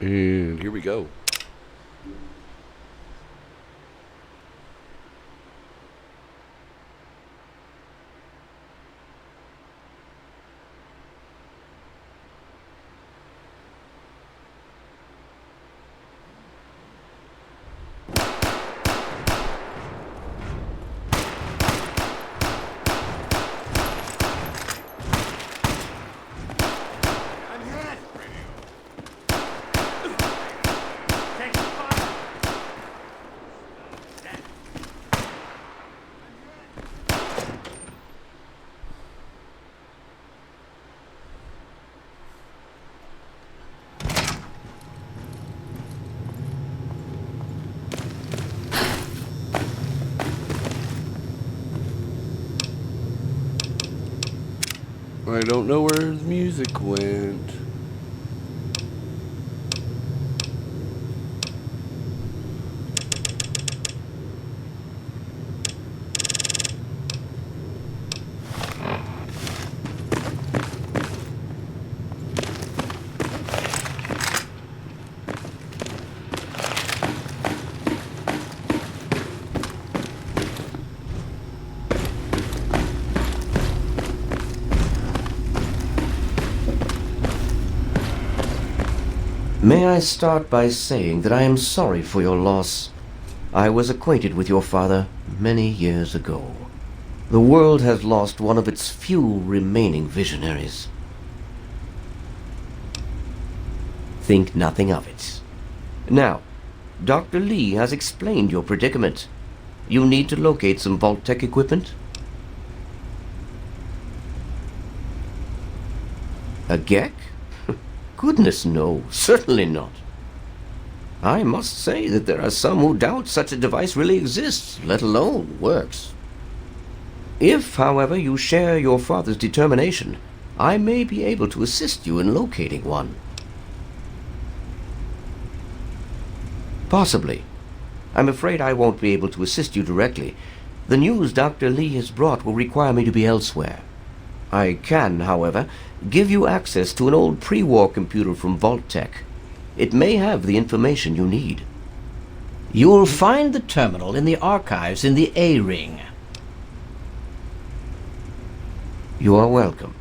And here we go. I don't know where the music went. May I start by saying that I am sorry for your loss. I was acquainted with your father many years ago. The world has lost one of its few remaining visionaries. Think nothing of it. Now, Dr. Lee has explained your predicament. You need to locate some Vault-Tec equipment. A Gek? Goodness no, certainly not. I must say that there are some who doubt such a device really exists, let alone works. If, however, you share your father's determination, I may be able to assist you in locating one. Possibly. I'm afraid I won't be able to assist you directly. The news Dr. Lee has brought will require me to be elsewhere. I can, however, give you access to an old pre-war computer from Vault-Tec. It may have the information you need. You'll find the terminal in the archives in the A-Ring. You are welcome.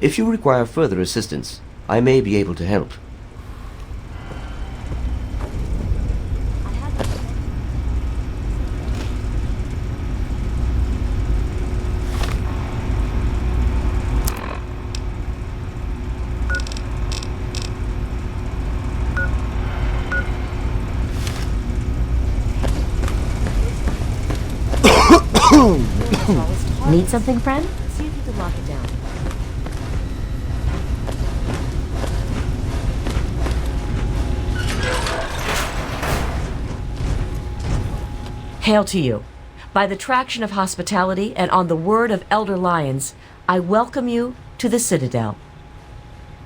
If you require further assistance, I may be able to help. Need something, friend? See if you can lock it down. Hail to you. By the traction of hospitality and on the word of Elder Lyons, I welcome you to the Citadel.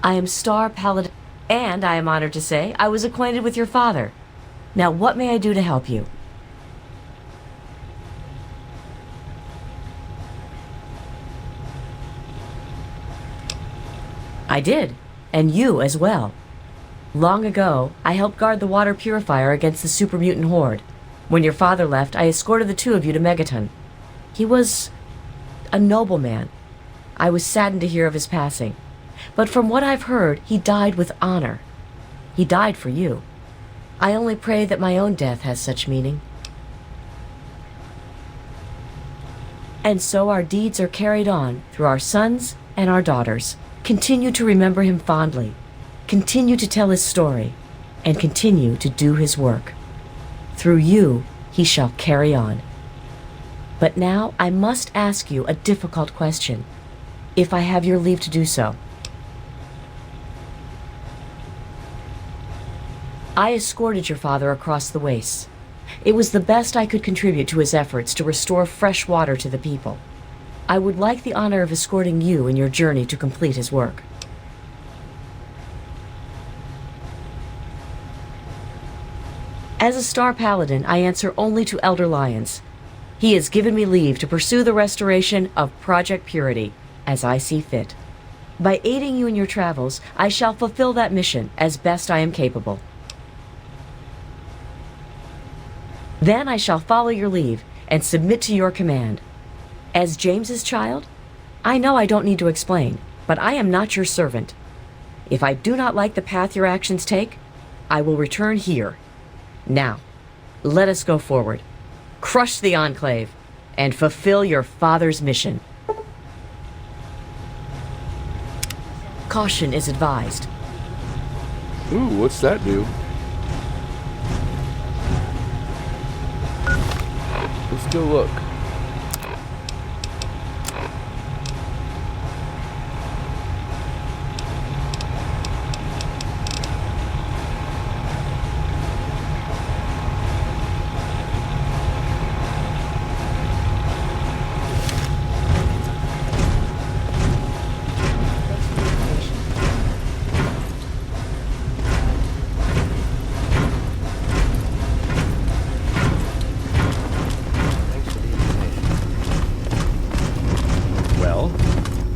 I am Star Paladin, and I am honored to say I was acquainted with your father. Now, what may I do to help you? I did, and you as well. Long ago, I helped guard the water purifier against the super mutant horde. When your father left, I escorted the two of you to Megaton. He was a noble man. I was saddened to hear of his passing. But from what I've heard, he died with honor. He died for you. I only pray that my own death has such meaning. And so our deeds are carried on through our sons and our daughters. Continue to remember him fondly, continue to tell his story, and continue to do his work. Through you, he shall carry on. But now I must ask you a difficult question, if I have your leave to do so. I escorted your father across the wastes. It was the best I could contribute to his efforts to restore fresh water to the people. I would like the honor of escorting you in your journey to complete his work. As a Star Paladin, I answer only to Elder Lyons. He has given me leave to pursue the restoration of Project Purity, as I see fit. By aiding you in your travels, I shall fulfill that mission as best I am capable. Then I shall follow your leave and submit to your command. As James's child, I know I don't need to explain, but I am not your servant. If I do not like the path your actions take, I will return here. Now, let us go forward, crush the Enclave, and fulfill your father's mission. Caution is advised. Ooh, what's that do? Let's go look.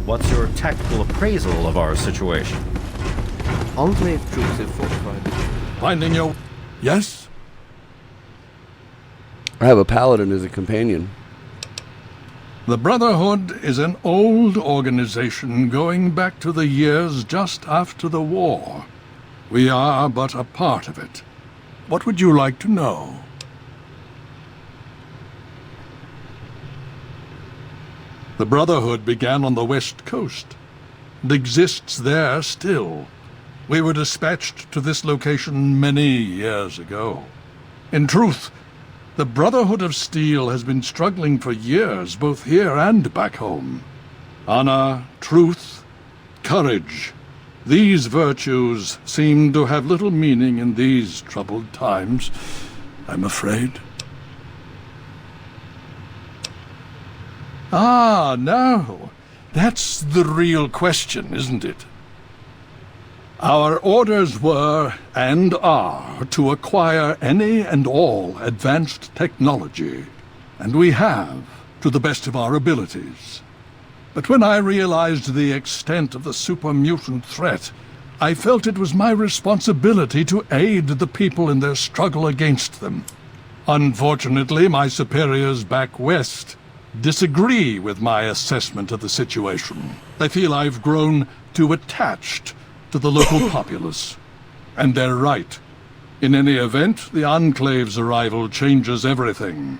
What's your tactical appraisal of our situation? Enclave troops have fortified. Finding your... Yes? I have a paladin as a companion. The Brotherhood is an old organization going back to the years just after the war. We are but a part of it. What would you like to know? The Brotherhood began on the West Coast and exists there still. We were dispatched to this location many years ago. In truth, the Brotherhood of Steel has been struggling for years, both here and back home. Honor, truth, courage. These virtues seem to have little meaning in these troubled times, I'm afraid. Ah, now, that's the real question, isn't it? Our orders were, and are, to acquire any and all advanced technology, and we have, to the best of our abilities. But when I realized the extent of the super-mutant threat, I felt it was my responsibility to aid the people in their struggle against them. Unfortunately, my superiors back west disagree with my assessment of the situation. They feel I've grown too attached to the local populace. And they're right. In any event, the Enclave's arrival changes everything.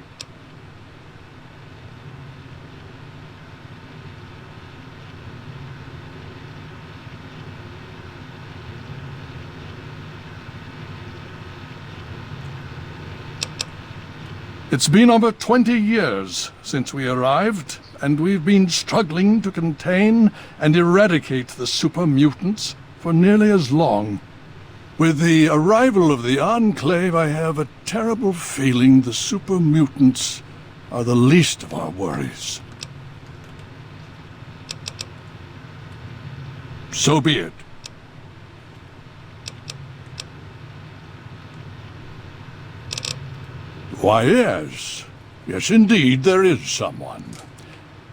It's been over 20 years since we arrived, and we've been struggling to contain and eradicate the super-mutants for nearly as long. With the arrival of the Enclave, I have a terrible feeling the super-mutants are the least of our worries. So be it. Why, yes. Yes, indeed, there is someone.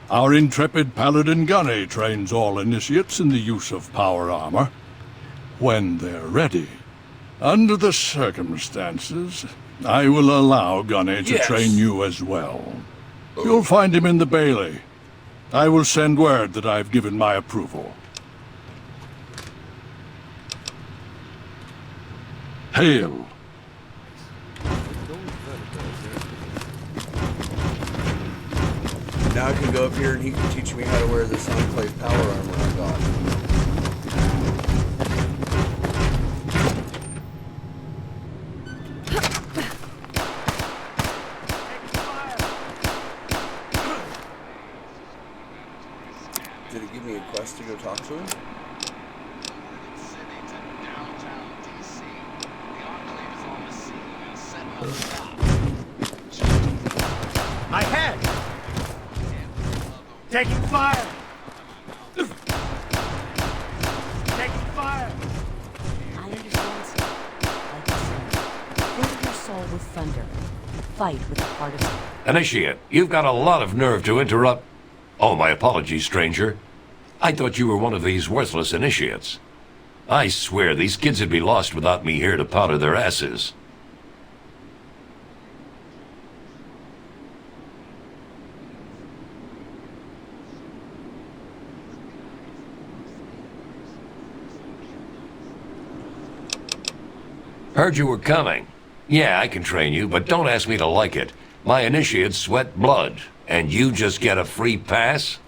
Our intrepid Paladin Gunny trains all initiates in the use of power armor. When they're ready. Under the circumstances, I will allow Gunny to train you as well. You'll find him in the Bailey. I will send word that I've given my approval. Hail. Now I can go up here and he can teach me how to wear this Enclave power armor I got. Did it give me a quest to go talk to him? Ahead! Taking fire! Taking fire! I understand, sir. Like you said, fill your soul with thunder. Fight with the partisan. Initiate, you've got a lot of nerve to interrupt. Oh, my apologies, stranger. I thought you were one of these worthless initiates. I swear these kids would be lost without me here to powder their asses. Heard you were coming. Yeah, I can train you, but don't ask me to like it. My initiates sweat blood, and you just get a free pass?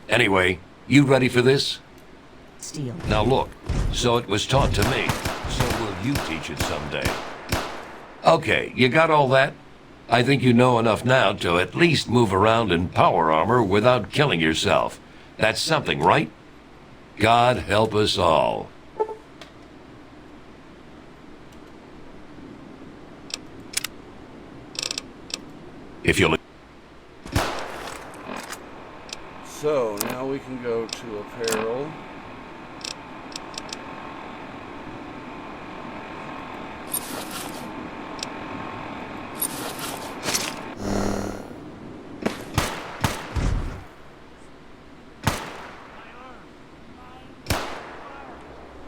Anyway, you ready for this? Steel. Now look, so it was taught to me, so will you teach it someday. Okay, you got all that? I think you know enough now to at least move around in power armor without killing yourself. That's something, right? God help us all. If you'll... So, now we can go to apparel.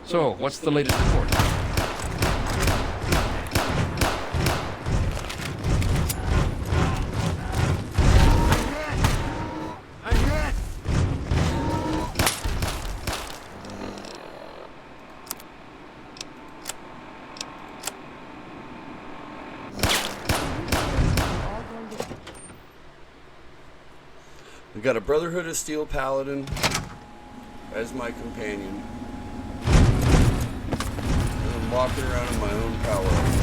So, what's the latest report? I'm hit! We got a Brotherhood of Steel Paladin as my companion. And I'm walking around in my own power armor.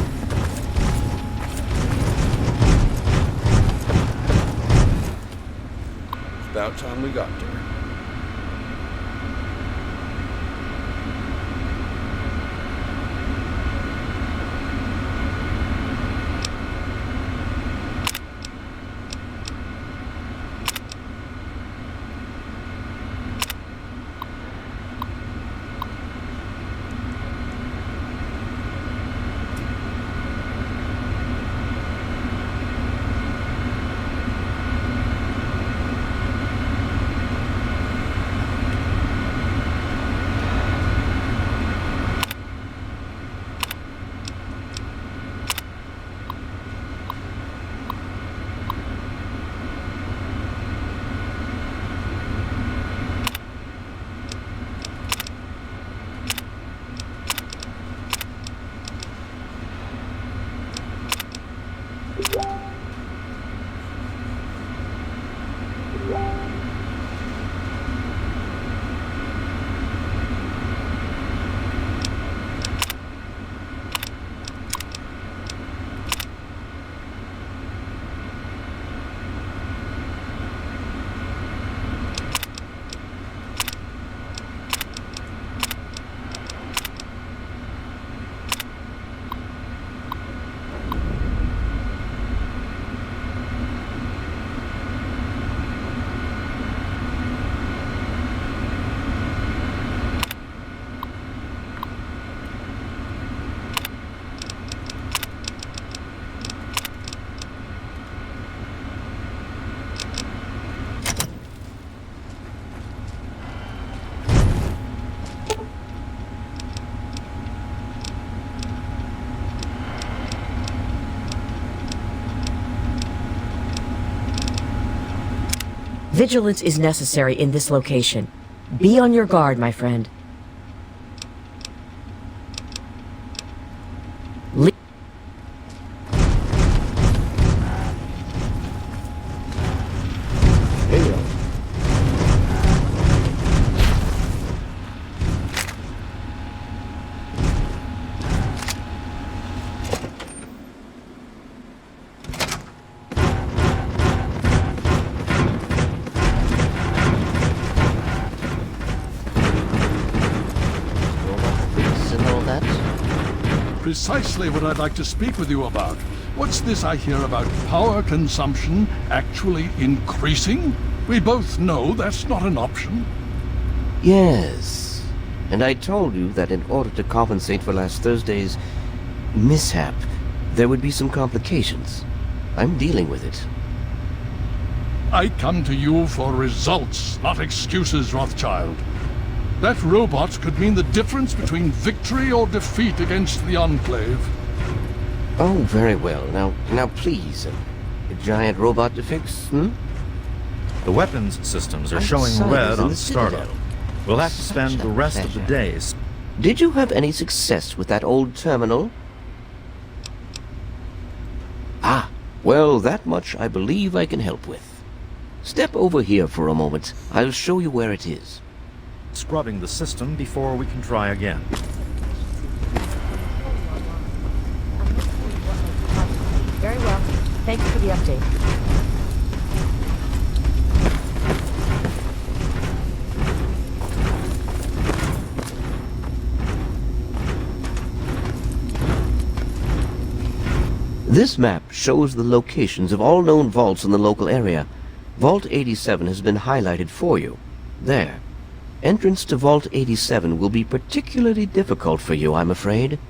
It's about time we got there. Vigilance is necessary in this location. Be on your guard, my friend. Precisely what I'd like to speak with you about. What's this I hear about power consumption actually increasing? We both know that's not an option. Yes. And I told you that in order to compensate for last Thursday's mishap, there would be some complications. I'm dealing with it. I come to you for results, not excuses, Rothschild. That robot could mean the difference between victory or defeat against the Enclave. Oh, very well. Now please. A giant robot to fix, The weapons systems are I showing decided red in on the startup. Citadel. We'll have to Such spend a the rest of the pleasure. days. Did you have any success with that old terminal? Ah, well, that much I believe I can help with. Step over here for a moment. I'll show you where it is. Scrubbing the system before we can try again. Very well. Thank you for the update. This map shows the locations of all known vaults in the local area. Vault 87 has been highlighted for you. There. Entrance to Vault 87 will be particularly difficult for you, I'm afraid.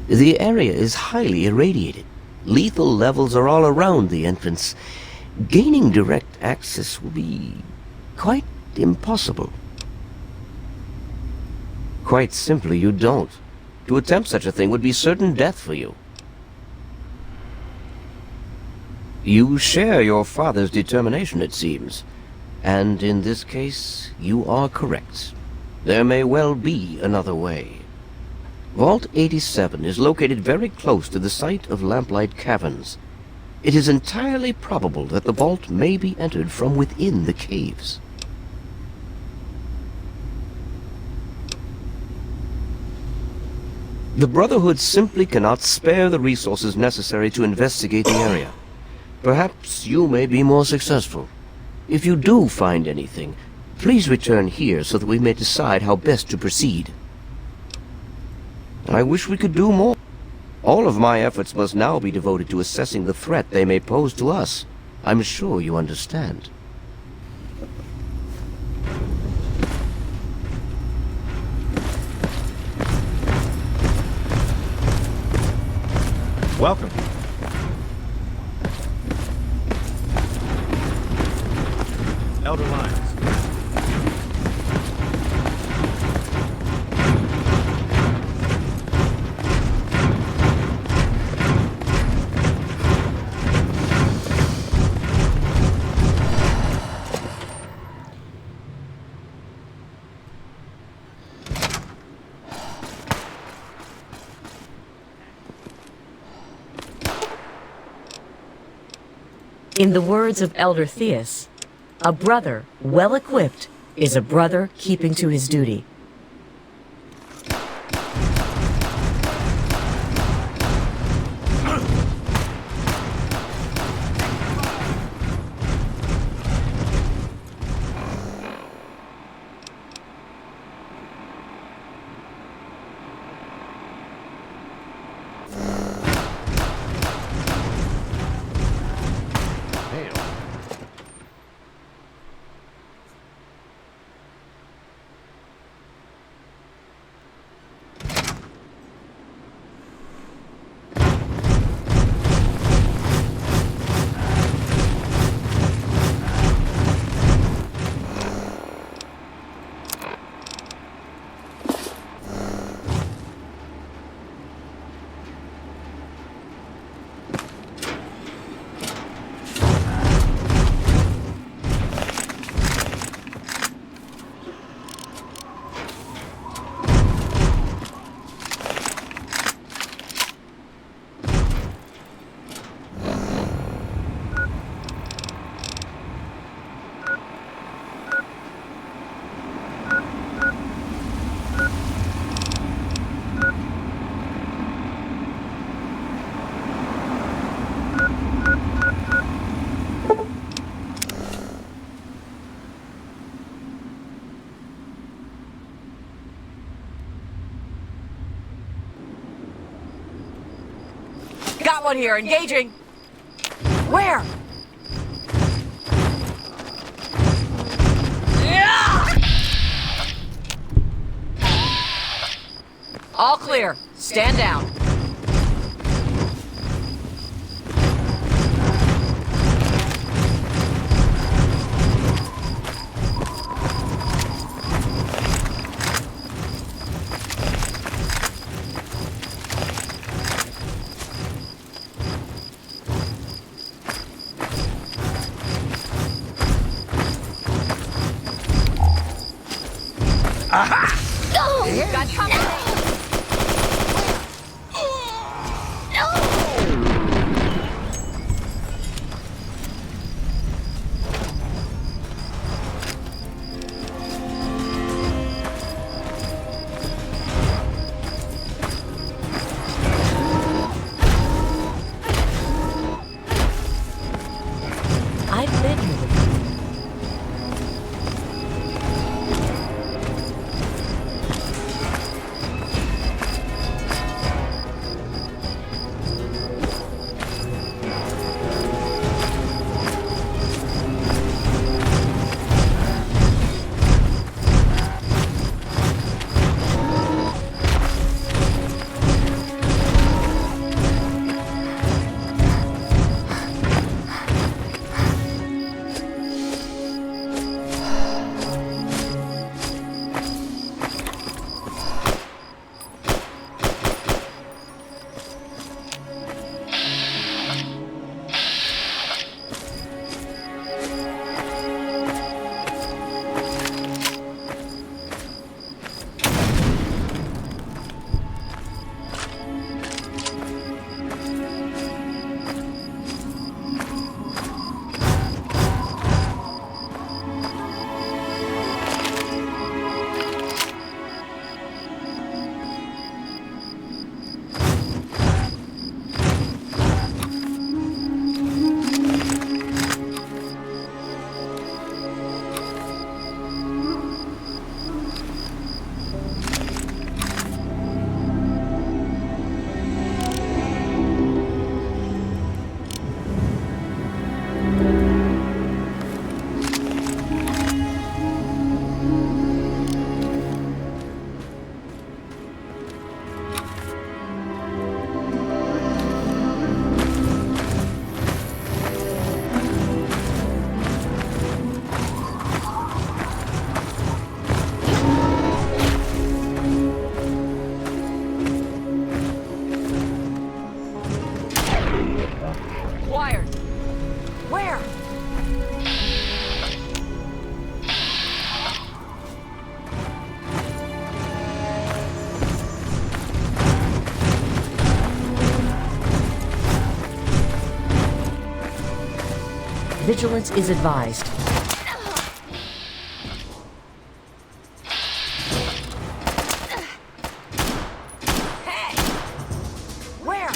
The area is highly irradiated. Lethal levels are all around the entrance. Gaining direct access will be quite impossible. Quite simply, you don't. To attempt such a thing would be certain death for you. You share your father's determination, it seems. And in this case, you are correct. There may well be another way. Vault 87 is located very close to the site of Lamplight Caverns. It is entirely probable that the vault may be entered from within the caves. The Brotherhood simply cannot spare the resources necessary to investigate the area. Perhaps you may be more successful. If you do find anything, please return here so that we may decide how best to proceed. I wish we could do more. All of my efforts must now be devoted to assessing the threat they may pose to us. I'm sure you understand. Welcome. Elder Lyons. In the words of Elder Theus, a brother well equipped is a brother keeping to his duty. Got one here, engaging! Where? All clear. Stand down. Got company! I've been here before. Wired. Where? Vigilance is advised. Hey! Where?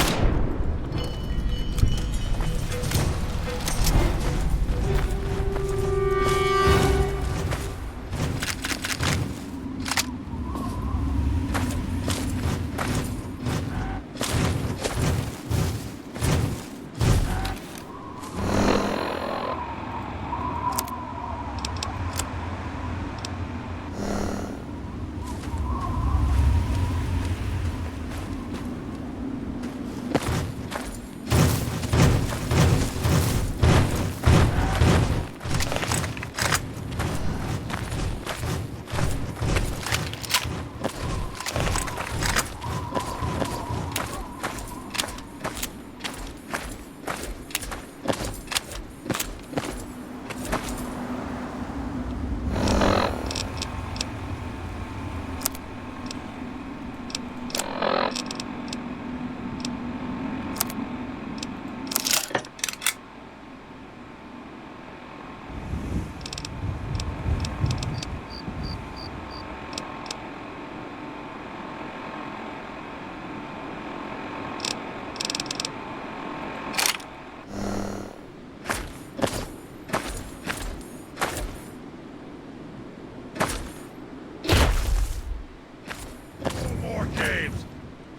More caves!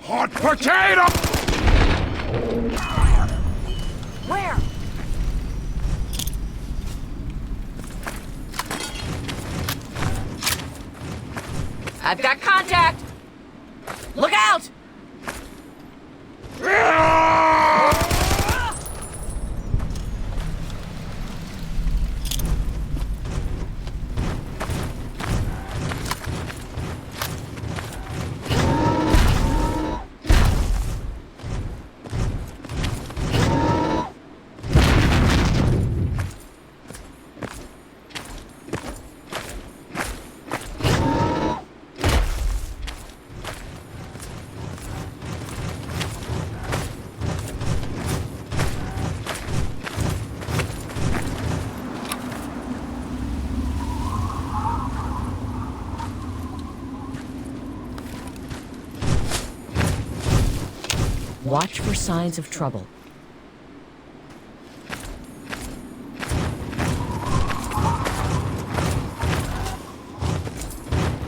Hot potato! Where? I've got contact! Look out! Watch for signs of trouble.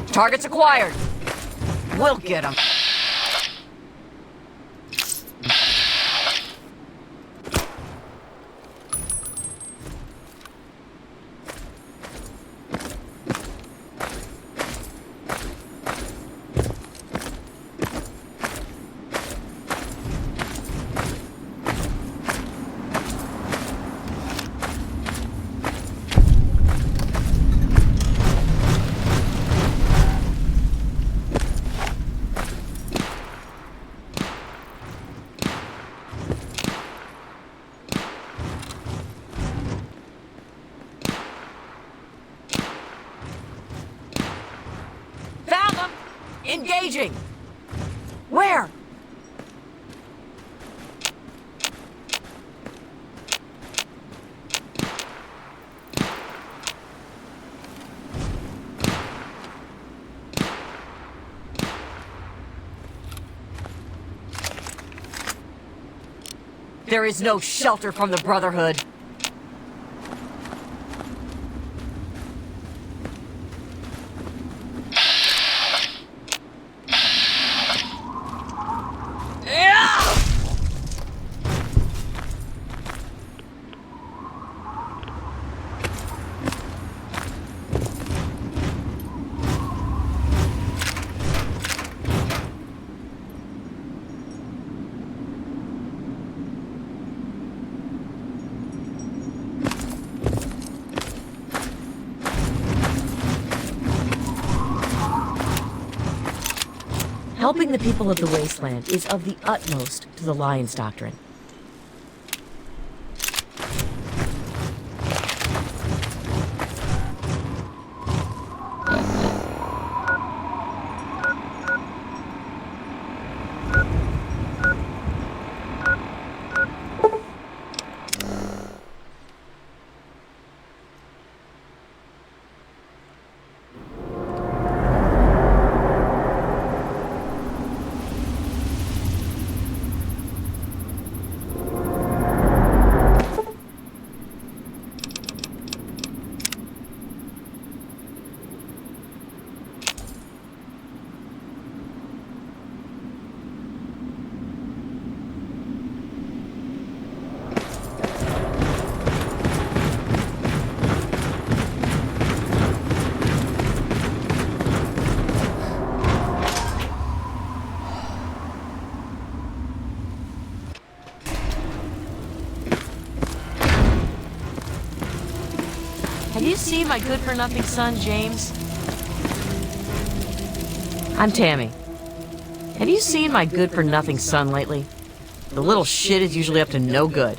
Targets acquired. We'll get them. Found them! Engaging! Where? There is no shelter from the Brotherhood. Helping the people of the wasteland is of the utmost to the Lion's doctrine. Have you seen my good-for-nothing son, James? I'm Tammy. Have you seen my good-for-nothing son lately? The little shit is usually up to no good.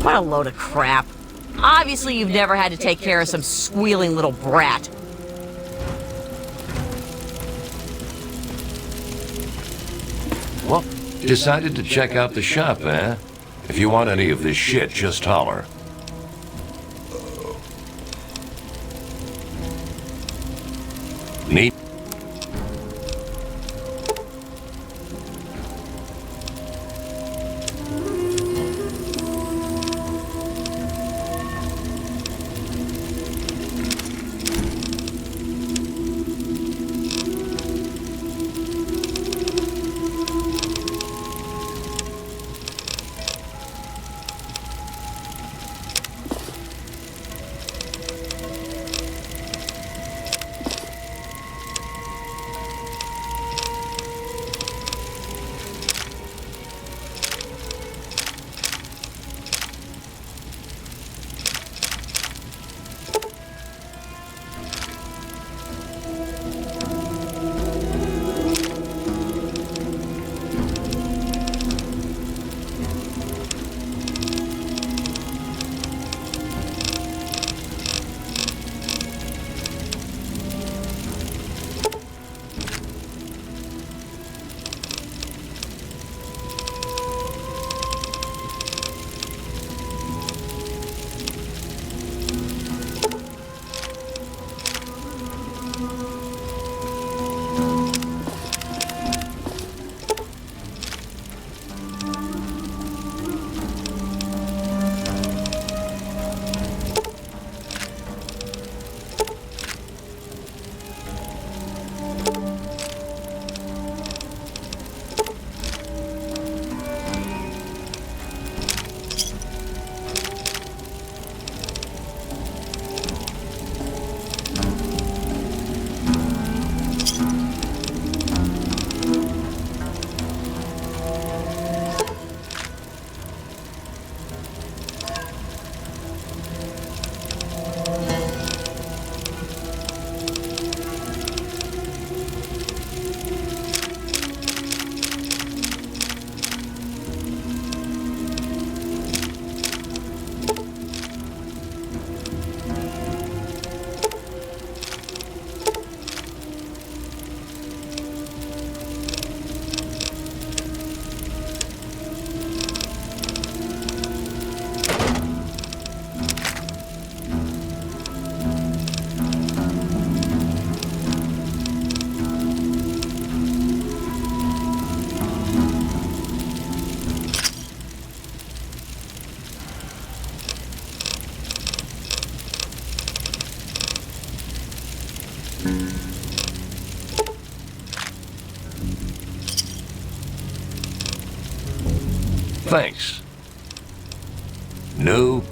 What a load of crap. Obviously, you've never had to take care of some squealing little brat. Well, decided to check out the shop, eh? If you want any of this shit, just holler. Neat. Thanks. No.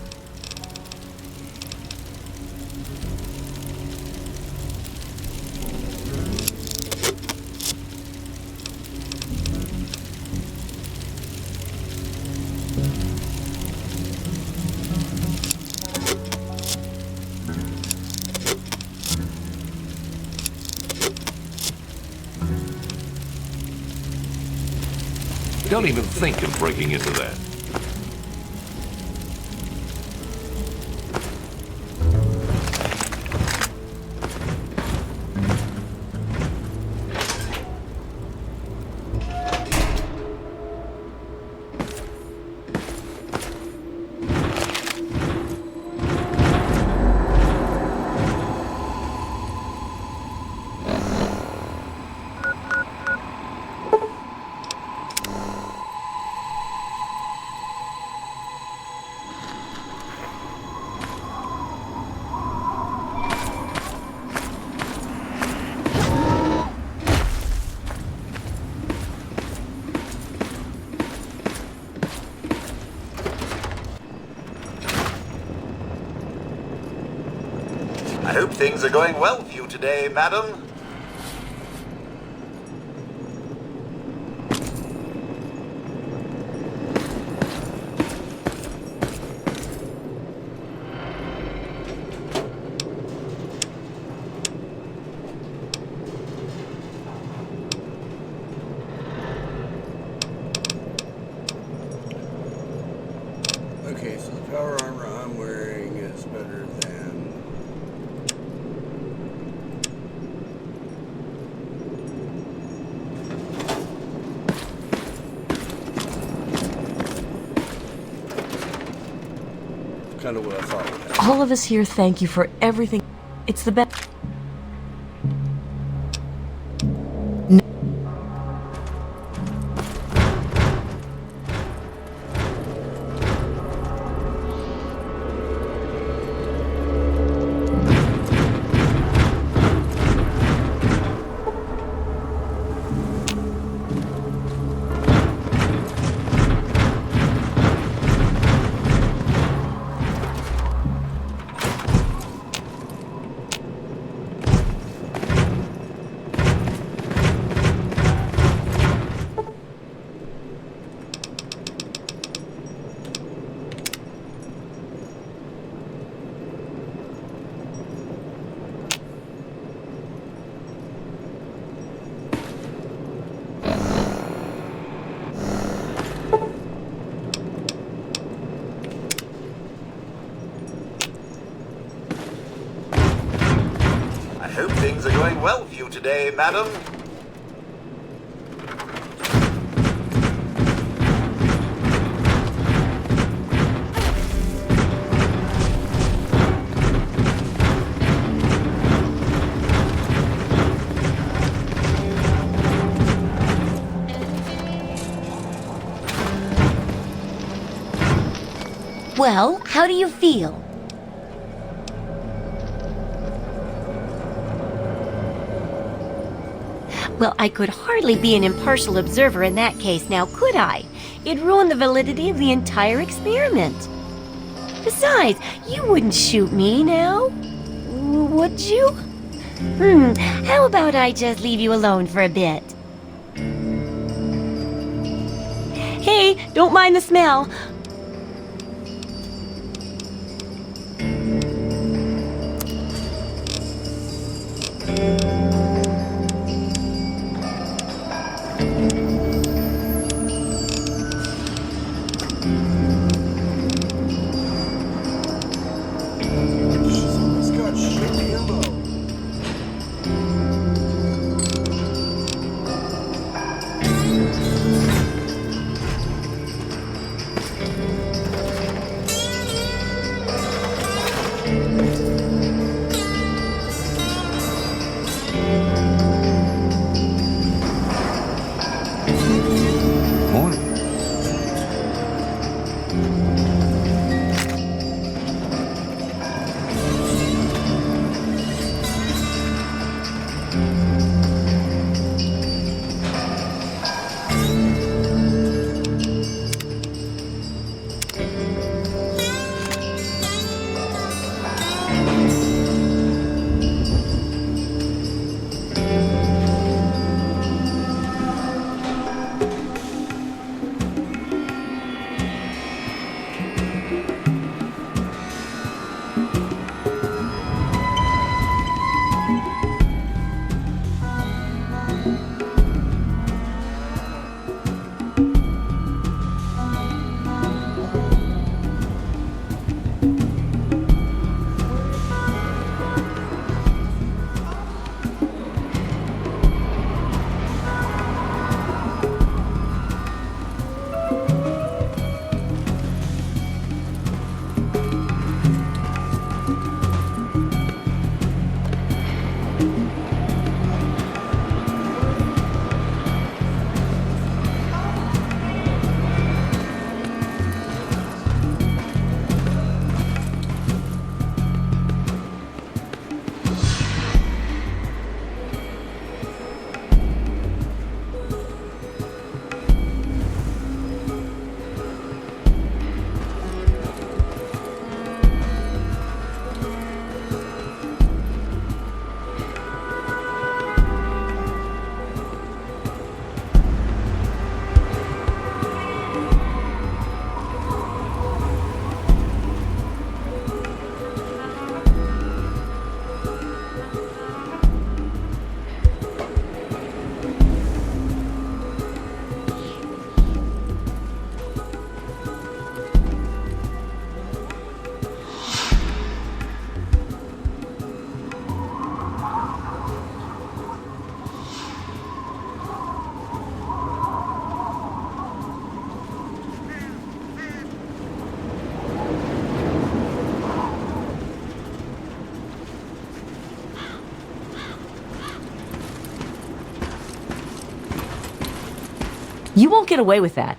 Don't even think of breaking into that. I hope things are going well for you today, madam. Okay, so the power armor I'm wearing is better than... kind of what I thought would happen. All of us here thank you for everything. It's the best. I hope things are going well for you today, madam. Well, how do you feel? Well, I could hardly be an impartial observer in that case now, could I? It'd ruin the validity of the entire experiment. Besides, you wouldn't shoot me now, would you? How about I just leave you alone for a bit? Hey, don't mind the smell. It's got shit ammo. You won't get away with that.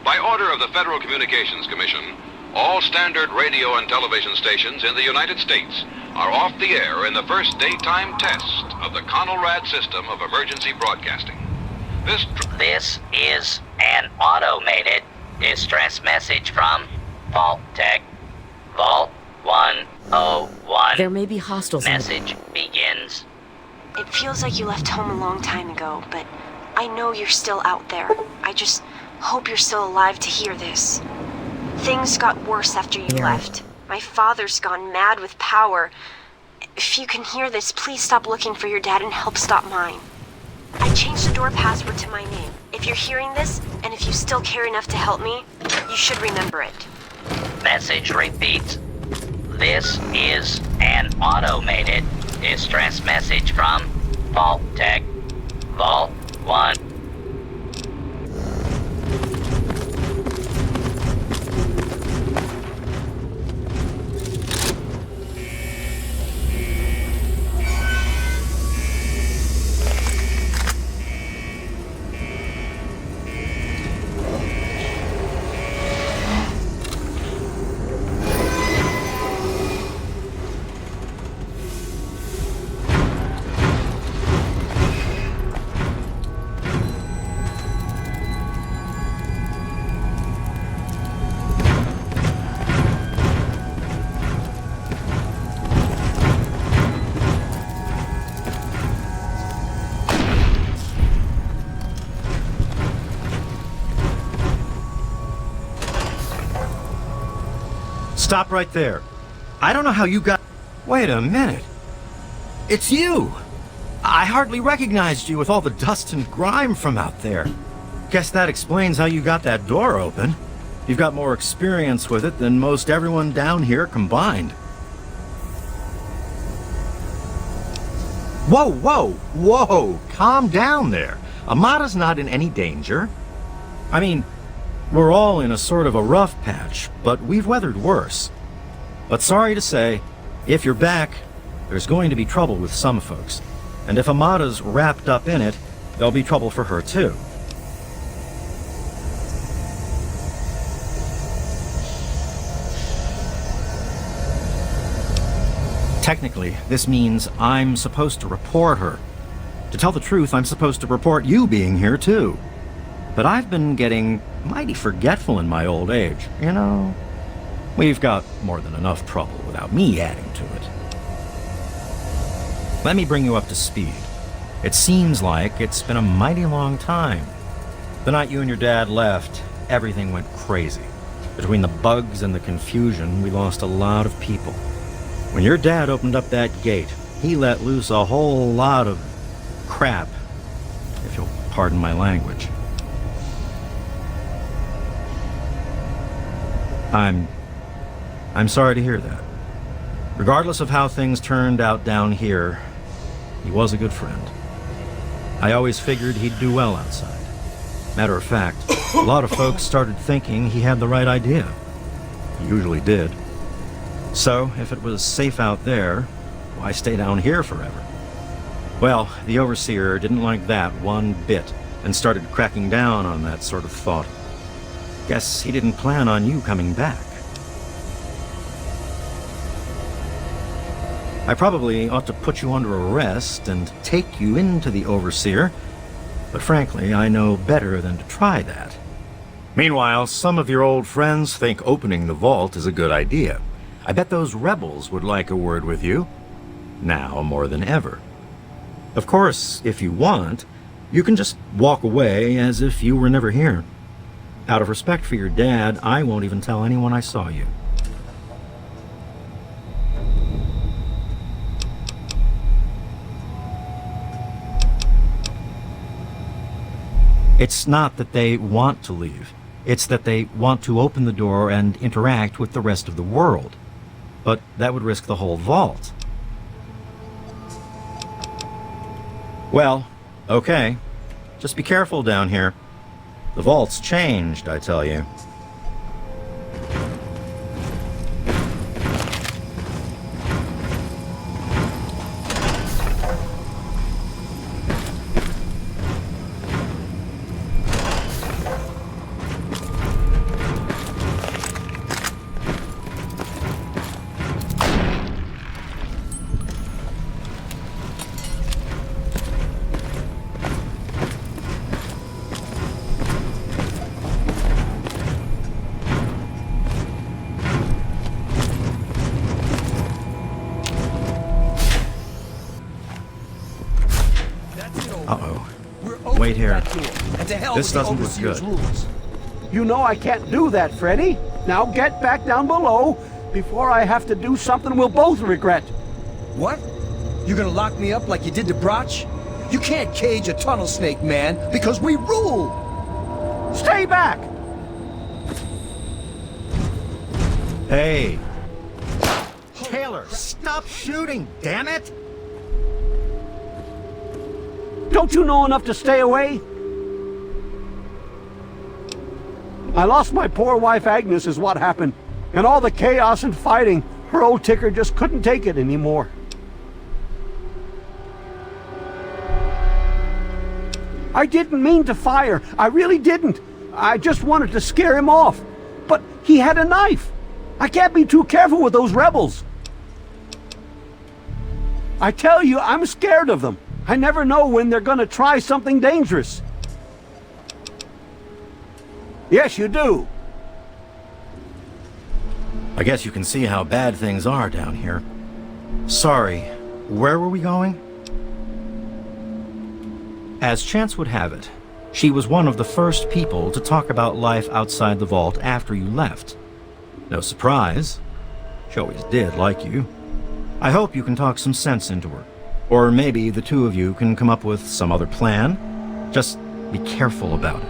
By order of the Federal Communications Commission, all standard radio and television stations in the United States are off the air in the first daytime test of the Conelrad system of emergency broadcasting. This is an automated distress message from Vault Tech. Vault 101. There may be hostiles. Message begins. It feels like you left home a long time ago, but I know you're still out there. I just hope you're still alive to hear this. Things got worse after you left. My father's gone mad with power. If you can hear this, please stop looking for your dad and help stop mine. I changed the door password to my name. If you're hearing this, and if you still care enough to help me, you should remember it. Message repeats. This is an automated distress message from Vault Tech. Vault 1. Stop right there. I don't know how you got... Wait a minute. It's you! I hardly recognized you with all the dust and grime from out there. Guess that explains how you got that door open. You've got more experience with it than most everyone down here combined. Whoa, whoa, whoa! Calm down there. Amada's not in any danger. I mean, we're all in a sort of a rough patch, but we've weathered worse. But sorry to say, if you're back, there's going to be trouble with some folks. And if Amada's wrapped up in it, there'll be trouble for her too. Technically, this means I'm supposed to report her. To tell the truth, I'm supposed to report you being here too. But I've been getting mighty forgetful in my old age, you know? We've got more than enough trouble without me adding to it. Let me bring you up to speed. It seems like it's been a mighty long time. The night you and your dad left, everything went crazy. Between the bugs and the confusion, we lost a lot of people. When your dad opened up that gate, he let loose a whole lot of crap, if you'll pardon my language. I'm sorry to hear that. Regardless of how things turned out down here, he was a good friend. I always figured he'd do well outside. Matter of fact, a lot of folks started thinking he had the right idea. He usually did. So, if it was safe out there, why stay down here forever? Well, the Overseer didn't like that one bit, and started cracking down on that sort of thought. Guess he didn't plan on you coming back. I probably ought to put you under arrest and take you into the Overseer, but frankly, I know better than to try that. Meanwhile, some of your old friends think opening the vault is a good idea. I bet those rebels would like a word with you. Now more than ever. Of course, if you want, you can just walk away as if you were never here. Out of respect for your dad, I won't even tell anyone I saw you. It's not that they want to leave. It's that they want to open the door and interact with the rest of the world. But that would risk the whole vault. Well, okay. Just be careful down here. The vault's changed, I tell you. Wait here. This doesn't look good. Rules. You know I can't do that, Freddy. Now get back down below before I have to do something we'll both regret. What? You gonna lock me up like you did to Broch? You can't cage a tunnel snake, man, because we rule! Stay back! Hey! Taylor, stop shooting, damn it! Don't you know enough to stay away? I lost my poor wife Agnes is what happened. And all the chaos and fighting, her old ticker just couldn't take it anymore. I didn't mean to fire. I really didn't. I just wanted to scare him off. But he had a knife. I can't be too careful with those rebels. I tell you, I'm scared of them. I never know when they're gonna try something dangerous. Yes, you do. I guess you can see how bad things are down here. Sorry, where were we going? As chance would have it, she was one of the first people to talk about life outside the vault after you left. No surprise. She always did like you. I hope you can talk some sense into her. Or maybe the two of you can come up with some other plan. Just be careful about it.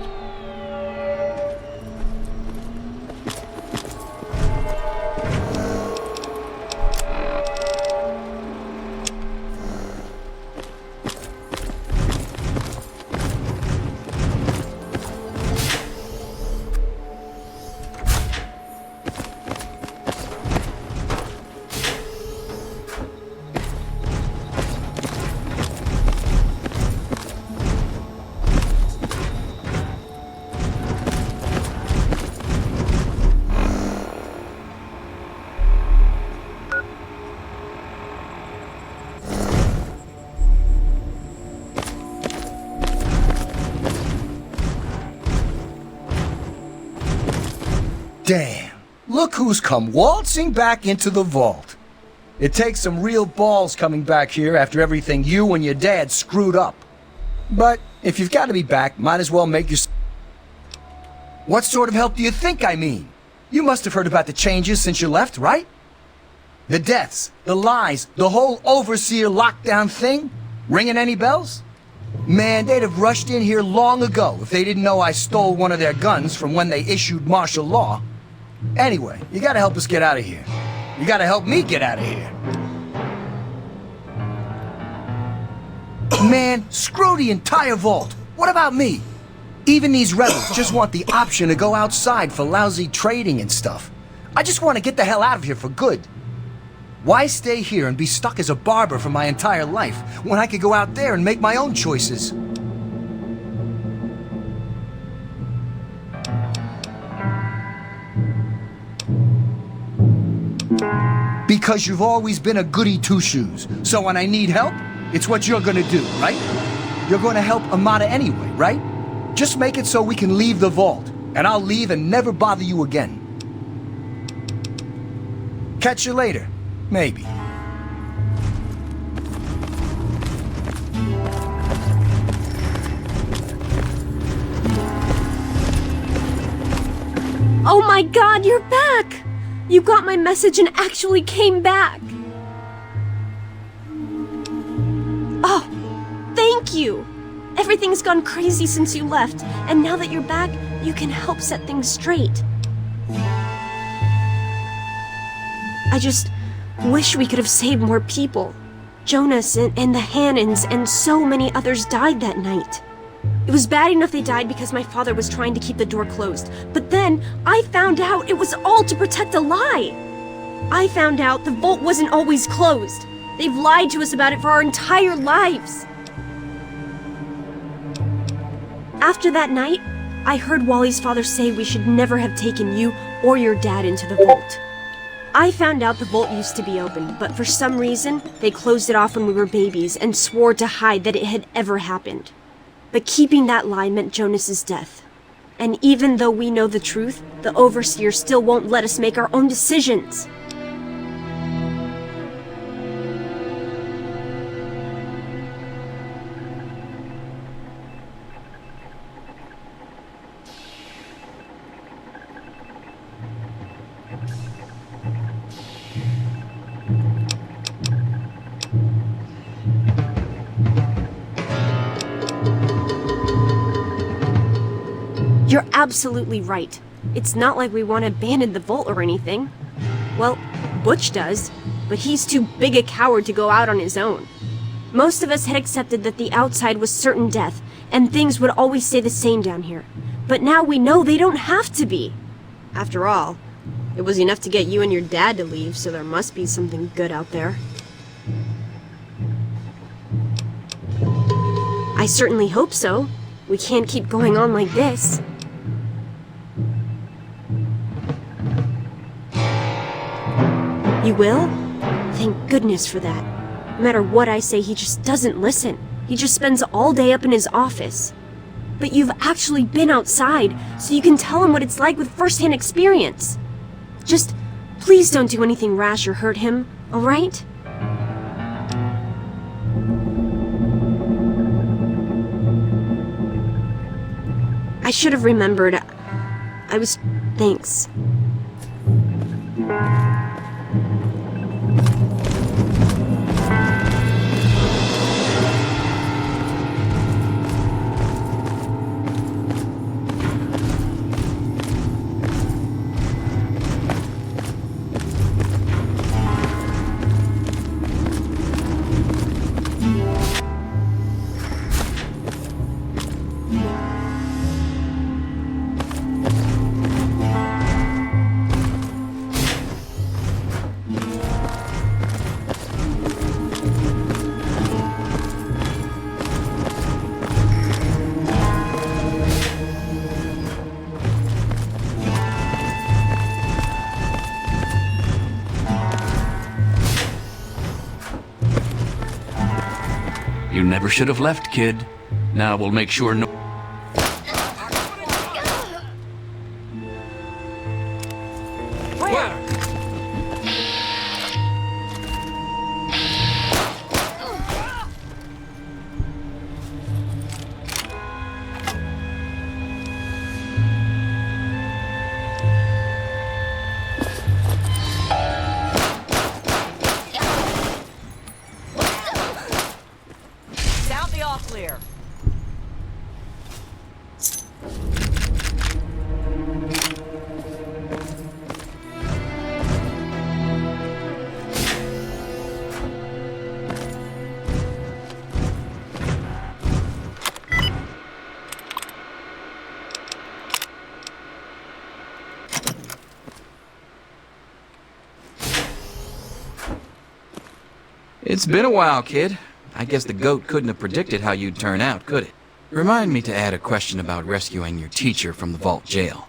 Damn, look who's come waltzing back into the vault. It takes some real balls coming back here after everything you and your dad screwed up. But if you've got to be back, might as well make your... What sort of help do you think I mean? You must have heard about the changes since you left, right? The deaths, the lies, the whole overseer lockdown thing? Ringing any bells? Man, they'd have rushed in here long ago if they didn't know I stole one of their guns from when they issued martial law. Anyway, you gotta help us get out of here. You gotta help me get out of here. Man, screw the entire vault. What about me? Even these rebels just want the option to go outside for lousy trading and stuff. I just want to get the hell out of here for good. Why stay here and be stuck as a barber for my entire life when I could go out there and make my own choices? Because you've always been a goody two-shoes. So when I need help, it's what you're gonna do, right? You're gonna help Amada anyway, right? Just make it so we can leave the vault. and I'll leave and never bother you again. Catch you later, maybe. Oh my god, you're back! You got my message and actually came back! Oh, thank you! Everything's gone crazy since you left, and now that you're back, you can help set things straight. I just wish we could have saved more people. Jonas and the Hannons and so many others died that night. It was bad enough they died because my father was trying to keep the door closed, but then I found out it was all to protect a lie. I found out the vault wasn't always closed. They've lied to us about it for our entire lives. After that night, I heard Wally's father say we should never have taken you or your dad into the vault. I found out the vault used to be open, but for some reason, they closed it off when we were babies and swore to hide that it had ever happened. But keeping that lie meant Jonas's death. And even though we know the truth, the Overseer still won't let us make our own decisions. You're absolutely right. It's not like we want to abandon the vault or anything. Well, Butch does, but he's too big a coward to go out on his own. Most of us had accepted that the outside was certain death, and things would always stay the same down here. But now we know they don't have to be. After all, it was enough to get you and your dad to leave, so there must be something good out there. I certainly hope so. We can't keep going on like this. You will? Thank goodness for that. No matter what I say, he just doesn't listen. He just spends all day up in his office. But you've actually been outside, so you can tell him what it's like with first-hand experience. Just, please don't do anything rash or hurt him, alright? I should have remembered. I was... Thanks. You never should have left, kid. Now we'll make sure no... Sound the all clear. It's been a while, kid. I guess the goat couldn't have predicted how you'd turn out, could it? Remind me to add a question about rescuing your teacher from the vault jail.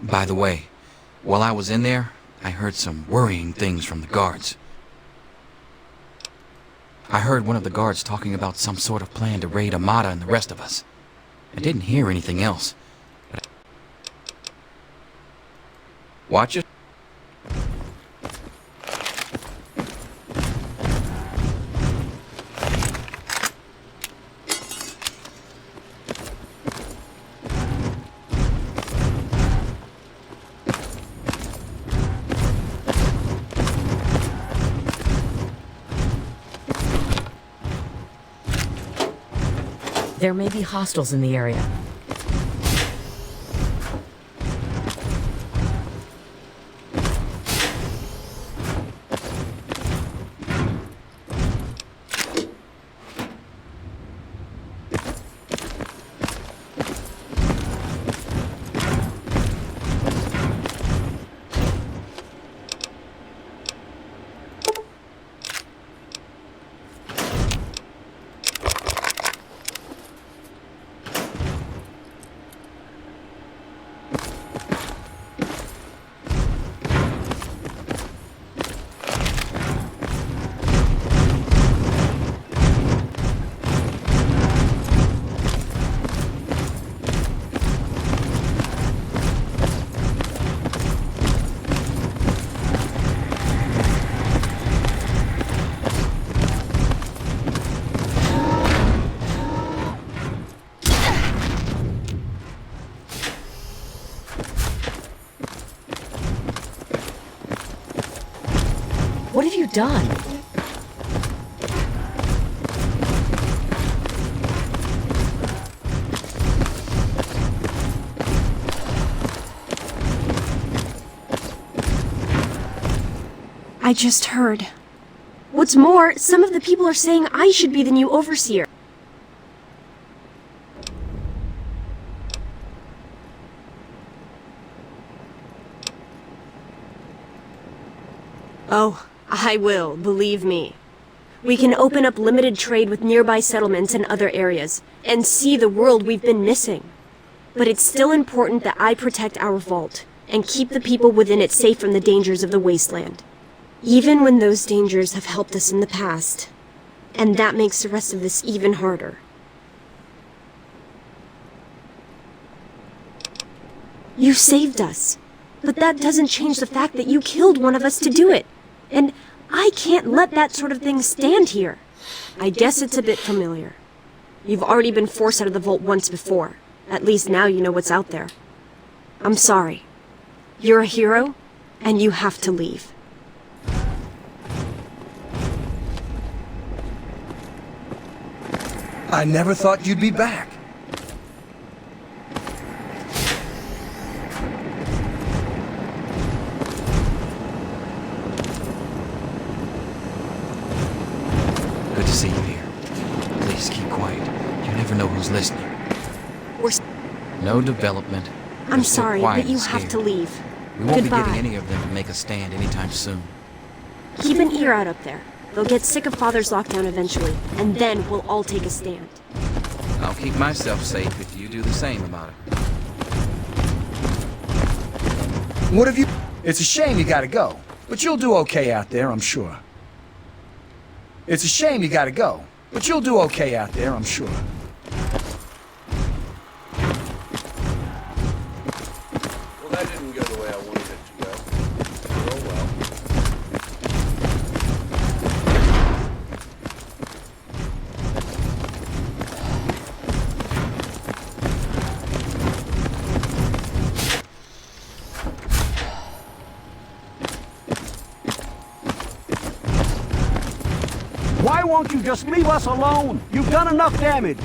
By the way, while I was in there, I heard some worrying things from the guards. I heard one of the guards talking about some sort of plan to raid Amata and the rest of us. I didn't hear anything else. Watch it. There may be hostiles in the area. What have you done? I just heard. What's more, some of the people are saying I should be the new overseer. Oh, I will, believe me. We can open up limited trade with nearby settlements and other areas, and see the world we've been missing. But it's still important that I protect our vault, and keep the people within it safe from the dangers of the wasteland. Even when those dangers have helped us in the past. And that makes the rest of this even harder. You saved us, but that doesn't change the fact that you killed one of us to do it. And I can't let that sort of thing stand here. I guess it's a bit familiar. You've already been forced out of the vault once before. At least now you know what's out there. I'm sorry. You're a hero, and you have to leave. I never thought you'd be back. Good to see you here. Please keep quiet. You never know who's listening. No development. I'm They're still sorry, quiet but you and have scared. to leave. We won't Goodbye. be getting any of them to make a stand anytime soon. Keep an ear out up there. They'll get sick of Father's lockdown eventually, and then we'll all take a stand. I'll keep myself safe if you do the same about it. What have you... It's a shame you gotta go, but you'll do okay out there, I'm sure. It's a shame you gotta go, but you'll do okay out there, I'm sure. Well, that didn't go the way I wanted it to go. Oh well. Why won't you just leave us alone? You've done enough damage.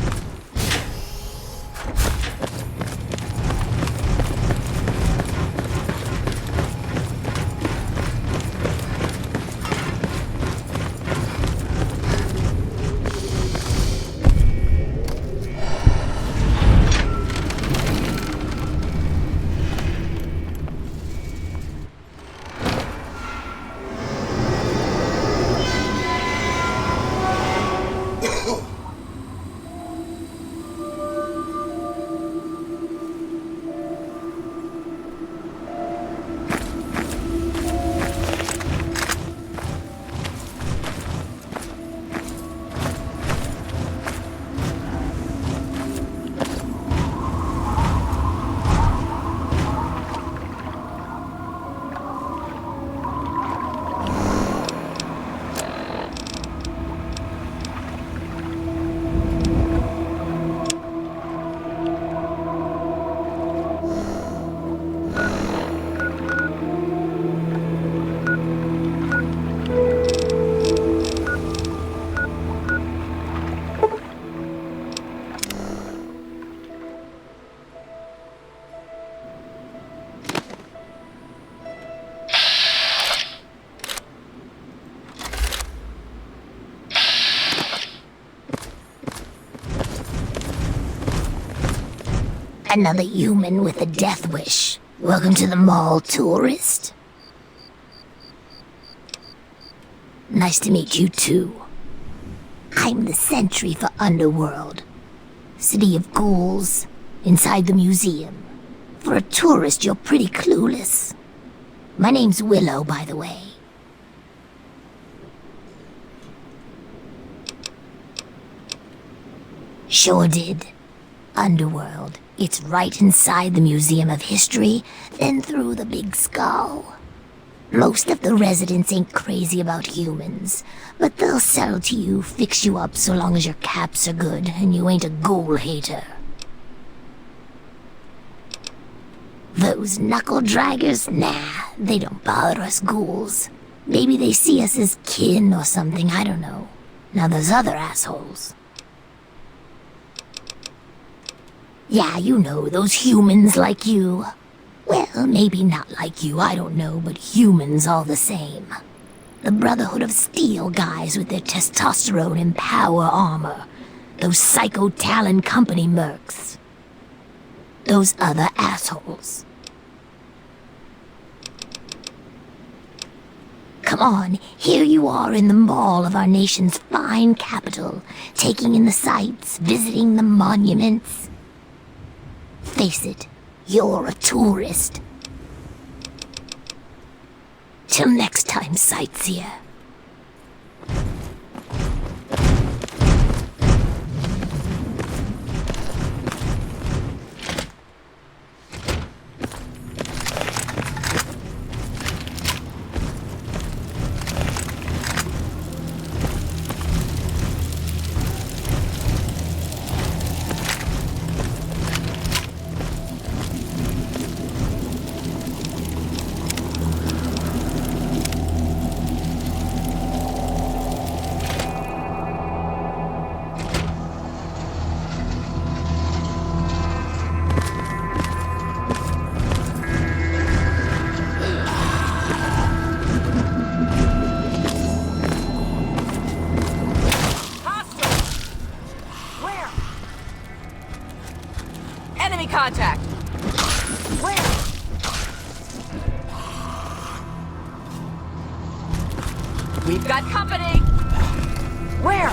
Another human with a death wish. Welcome to the mall, tourist. Nice to meet you too. I'm the sentry for Underworld. City of ghouls, inside the museum. For a tourist, you're pretty clueless. My name's Willow, by the way. Sure did. Underworld. It's right inside the Museum of History, then through the big skull. Most of the residents ain't crazy about humans, but they'll sell to you, fix you up so long as your caps are good and you ain't a ghoul hater. Those knuckle draggers? Nah, they don't bother us ghouls. Maybe they see us as kin or something, I don't know. Now there's other assholes. Yeah, you know, those humans like you. Well, maybe not like you, I don't know, but humans all the same. The Brotherhood of Steel guys with their testosterone and power armor. Those Psycho Talon Company mercs. Those other assholes. Come on, here you are in the mall of our nation's fine capital, taking in the sights, visiting the monuments. Face it, you're a tourist. Till next time, sightseer. Enemy contact! Where? We've got company! Where?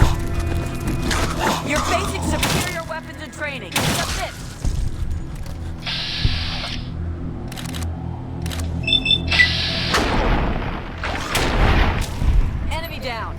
You're facing superior weapons and training. Submit! Enemy down!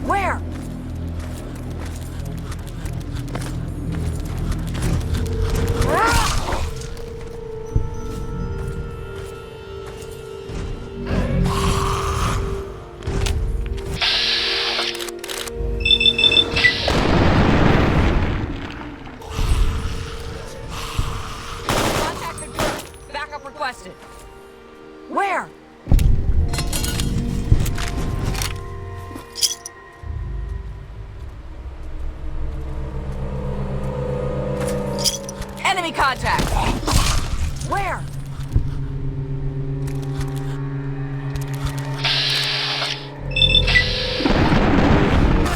Where? Backup requested. Where? Enemy contact! Where?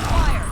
Fire!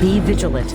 Be vigilant.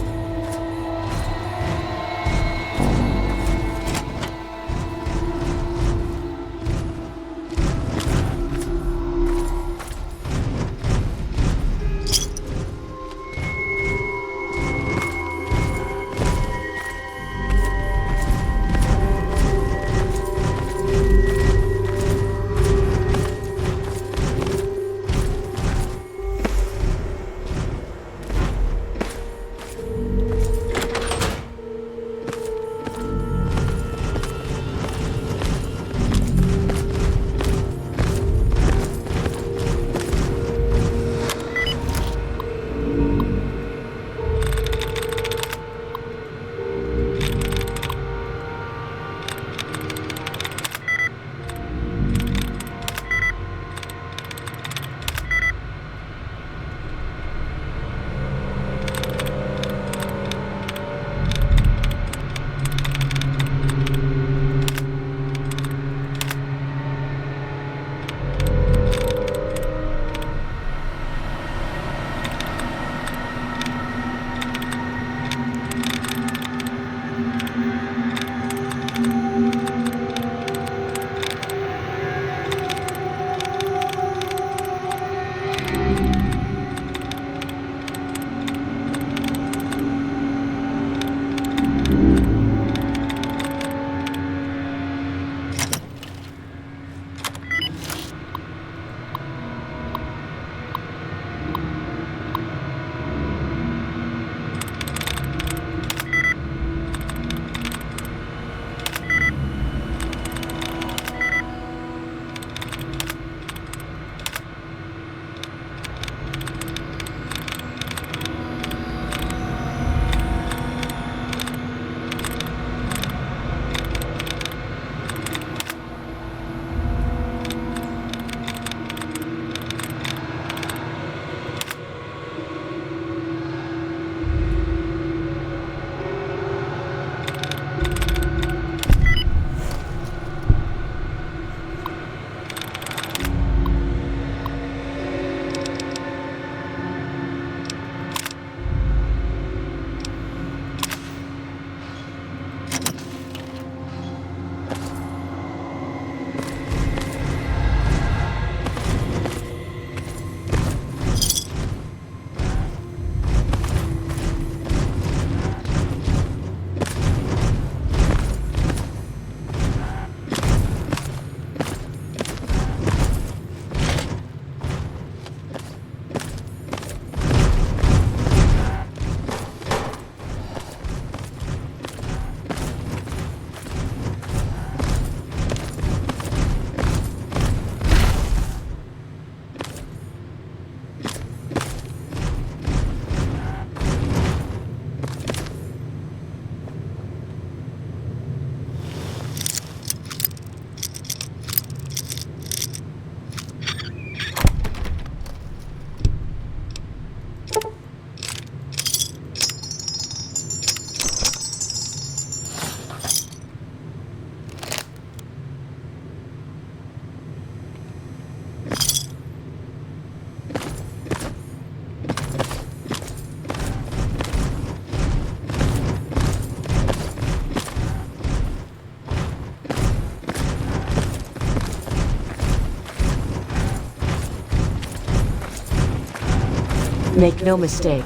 Make no mistake,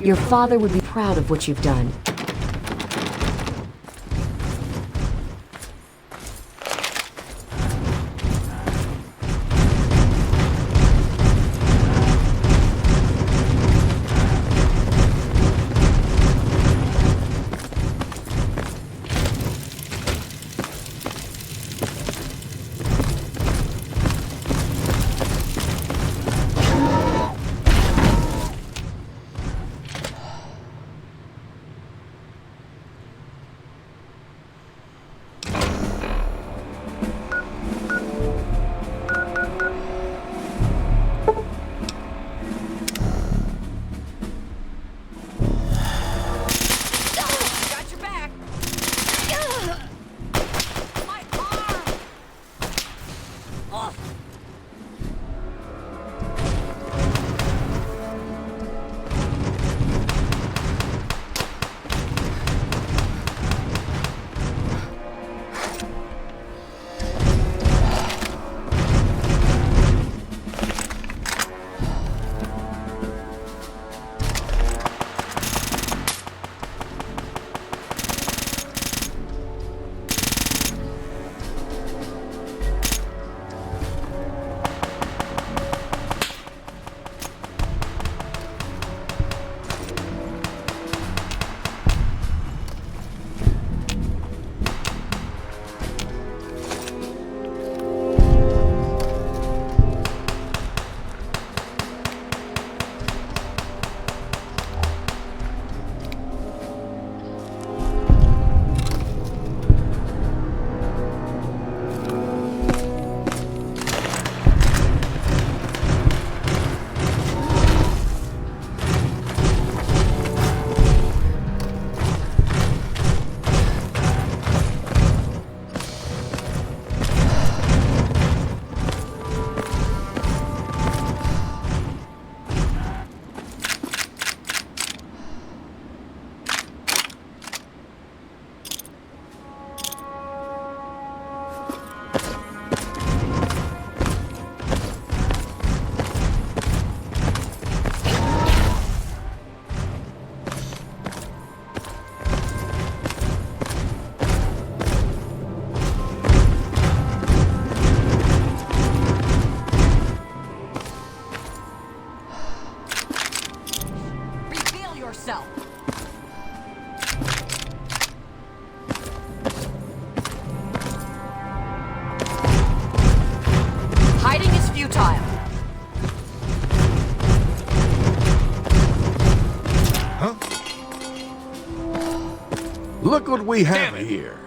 your father would be proud of what you've done. Look what we have here.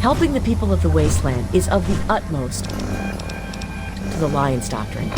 Helping the people of the wasteland is of the utmost to the Lion's doctrine.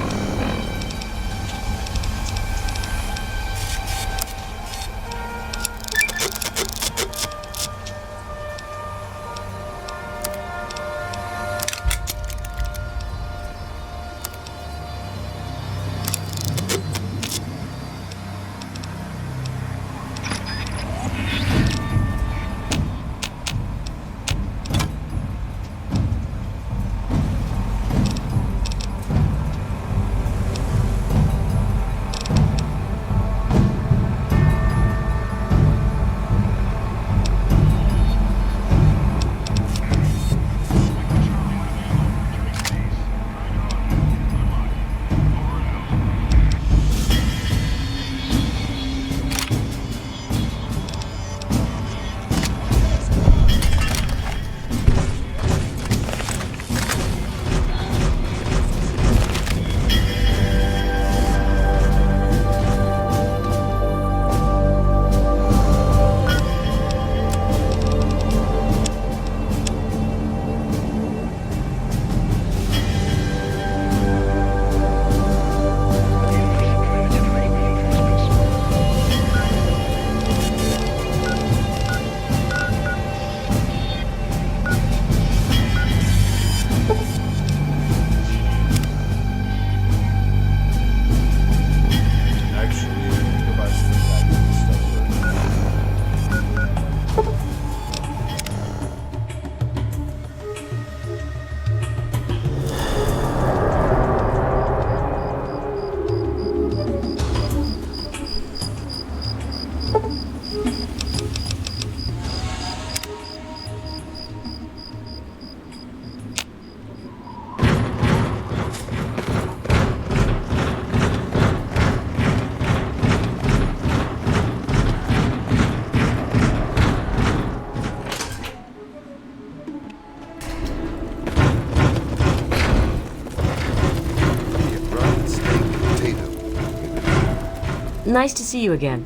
Nice to see you again.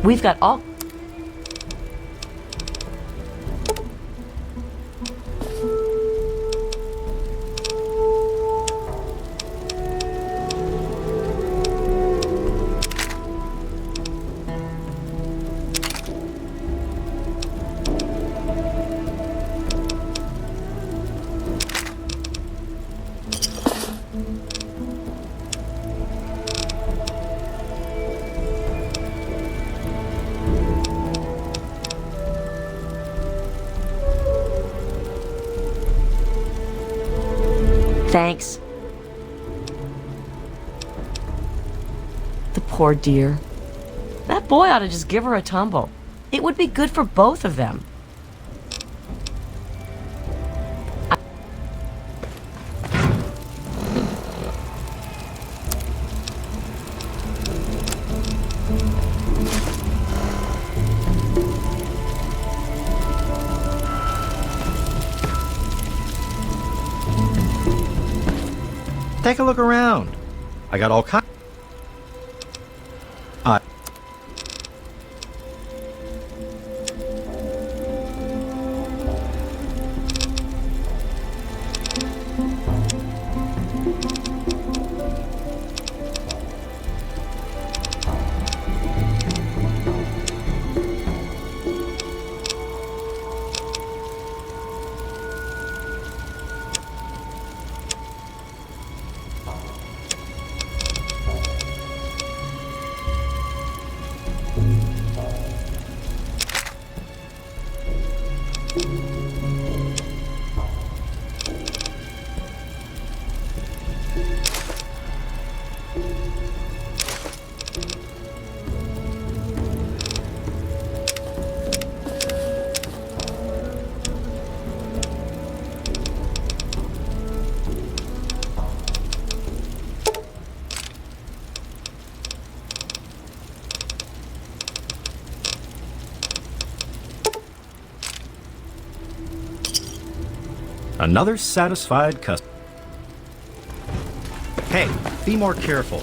We've got all... Thanks. The poor dear. That boy ought to just give her a tumble. It would be good for both of them. Take a look around. I got all kinds. Another satisfied customer. Hey, be more careful.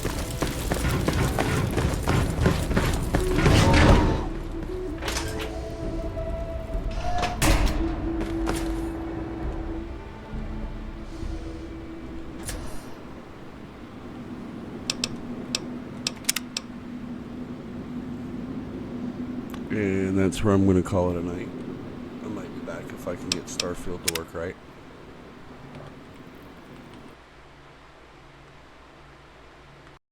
And that's where I'm going to call it a night. I might be back if I can get Starfield to work right.